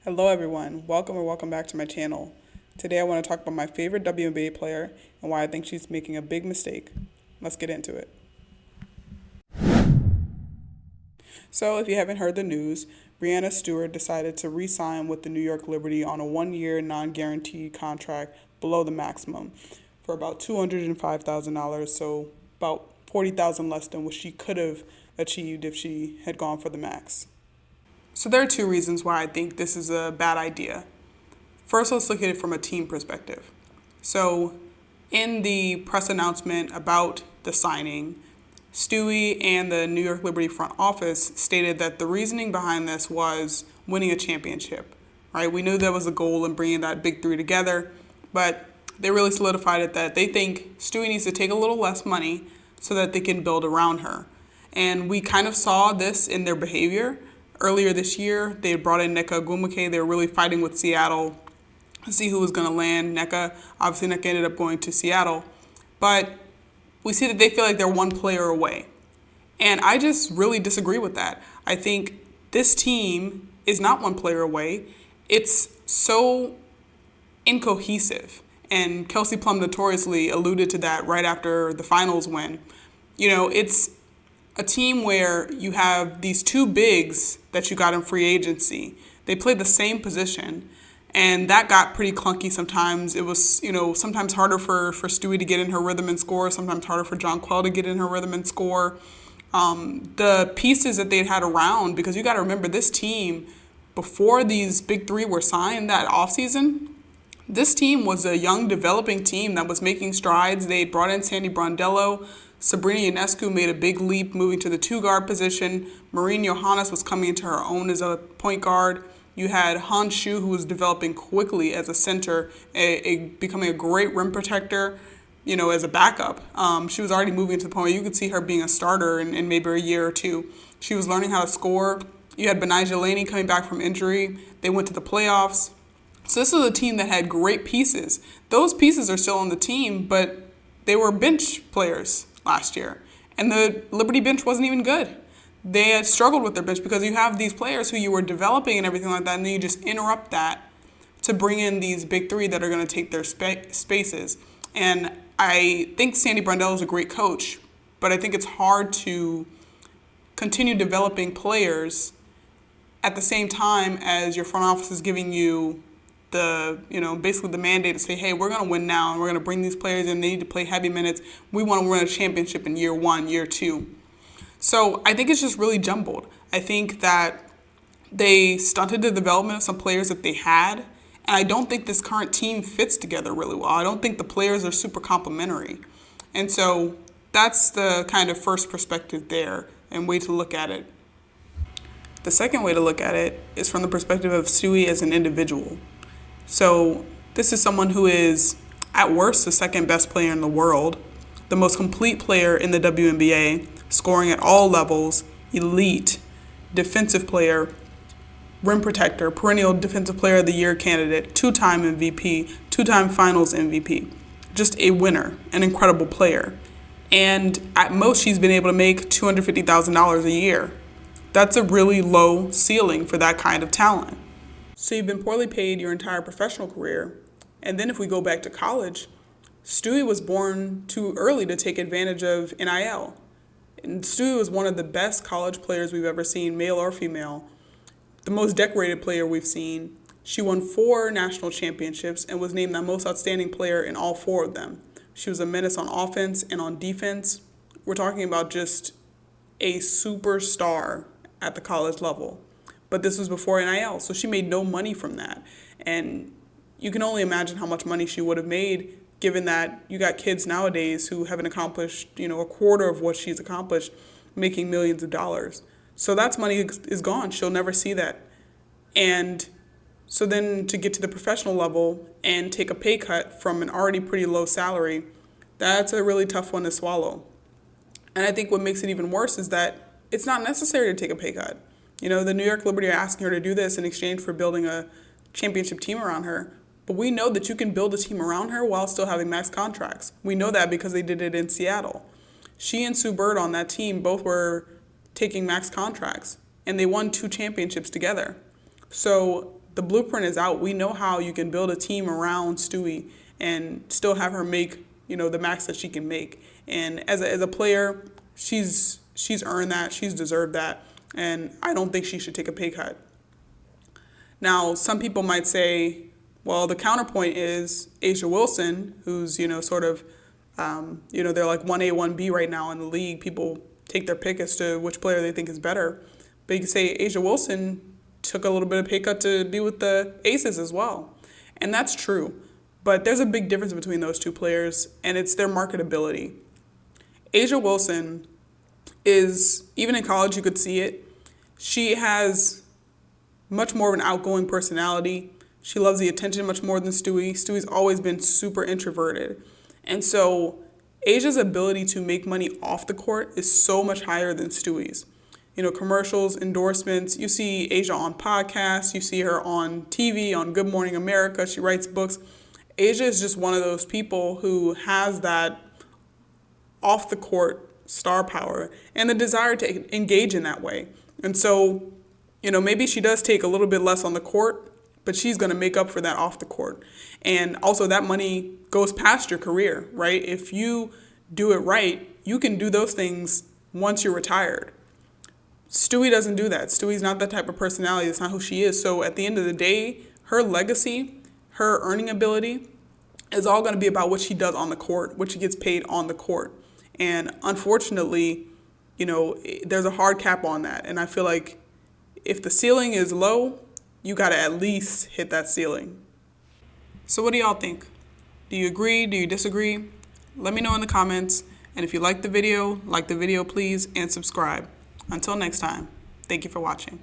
Hello everyone, welcome back to my channel. Today I want to talk about my favorite WNBA player and why I think she's making a big mistake. Let's get into it. So if you haven't heard the news, Breanna Stewart decided to re-sign with the New York Liberty on a one-year non-guaranteed contract below the maximum for about $205,000, so about $40,000 less than what she could have achieved if she had gone for the max. So there are two reasons why I think this is a bad idea. First, let's look at it from a team perspective. So in the press announcement about the signing, Stewie and the New York Liberty front office stated that the reasoning behind this was winning a championship, right? We knew there was a goal in bringing that big three together, but they really solidified it that they think Stewie needs to take a little less money so that they can build around her. And we kind of saw this in their behavior. Earlier this year, they had brought in wnba. They were really fighting with Seattle to see who was going to land. Obviously, Nneka ended up going to Seattle. But we see that they feel like they're one player away. And I just really disagree with that. I think this team is not one player away. It's so incohesive. And Kelsey Plum notoriously alluded to that right after the finals win. It's a team where you have these two bigs that you got in free agency. They played the same position, and that got pretty clunky sometimes. It was, sometimes harder for Stewie to get in her rhythm and score, sometimes harder for Jonquel to get in her rhythm and score. The pieces that they'd had around, because you got to remember this team, before these big three were signed that offseason, this team was a young developing team that was making strides. They brought in Sandy Brondello. Sabrina Ionescu made a big leap moving to the two-guard position. Maureen Johannes was coming into her own as a point guard. You had Han Shu, who was developing quickly as a center, becoming a great rim protector, as a backup. She was already moving to the point where you could see her being a starter in maybe a year or two. She was learning how to score. You had Benijah Laney coming back from injury. They went to the playoffs. So this was a team that had great pieces. Those pieces are still on the team, but they were bench players last year. And the Liberty bench wasn't even good. They had struggled with their bench because you have these players who you were developing and everything like that, and then you just interrupt that to bring in these big three that are going to take their spaces. And I think Sandy Brondello is a great coach, but I think it's hard to continue developing players at the same time as your front office is giving you basically the mandate to say, hey, we're going to win now, and we're going to bring these players in. They need to play heavy minutes. We want to win a championship in year one, year two. So I think it's just really jumbled. I think that they stunted the development of some players that they had, and I don't think this current team fits together really well. I don't think the players are super complementary. And so that's the kind of first perspective there and way to look at it. The second way to look at it is from the perspective of Stewie as an individual. So this is someone who is, at worst, the second best player in the world, the most complete player in the WNBA, scoring at all levels, elite, defensive player, rim protector, perennial Defensive Player of the Year candidate, two-time MVP, two-time Finals MVP. Just a winner, an incredible player. And at most, she's been able to make $250,000 a year. That's a really low ceiling for that kind of talent. So you've been poorly paid your entire professional career. And then if we go back to college, Stewie was born too early to take advantage of NIL. And Stewie was one of the best college players we've ever seen, male or female, the most decorated player we've seen. She won 4 national championships and was named the most outstanding player in all 4 of them. She was a menace on offense and on defense. We're talking about just a superstar at the college level. But this was before NIL, so she made no money from that. And you can only imagine how much money she would have made, given that you got kids nowadays who haven't accomplished, a quarter of what she's accomplished, making millions of dollars. So that's money is gone. She'll never see that. And so then to get to the professional level and take a pay cut from an already pretty low salary, that's a really tough one to swallow. And I think what makes it even worse is that it's not necessary to take a pay cut. The New York Liberty are asking her to do this in exchange for building a championship team around her. But we know that you can build a team around her while still having max contracts. We know that because they did it in Seattle. She and Sue Bird on that team both were taking max contracts, and they won 2 championships together. So the blueprint is out. We know how you can build a team around Stewie and still have her make, the max that she can make. And as a player, she's earned that. She's deserved that. And I don't think she should take a pay cut. Now, some people might say, well, the counterpoint is Asia Wilson, who's, sort of, they're like 1A, 1B right now in the league. People take their pick as to which player they think is better. But you can say Asia Wilson took a little bit of pay cut to be with the Aces as well. And that's true. But there's a big difference between those two players, and it's their marketability. Asia Wilson is, even in college you could see it, she has much more of an outgoing personality. She loves the attention much more than Stewie. Stewie's always been super introverted. And so Asia's ability to make money off the court is so much higher than Stewie's. Commercials, endorsements, you see Asia on podcasts, you see her on TV, on Good Morning America, she writes books. Asia is just one of those people who has that off the court star power and the desire to engage in that way. And so, maybe she does take a little bit less on the court, but she's going to make up for that off the court. And also that money goes past your career, right? If you do it right, you can do those things once you're retired. Stewie doesn't do that. Stewie's not that type of personality. That's not who she is. So at the end of the day, her legacy, her earning ability is all going to be about what she does on the court, what she gets paid on the court. And unfortunately, there's a hard cap on that. And I feel like if the ceiling is low, you got to at least hit that ceiling. So what do y'all think? Do you agree? Do you disagree? Let me know in the comments. And if you like the video, please, and subscribe. Until next time, thank you for watching.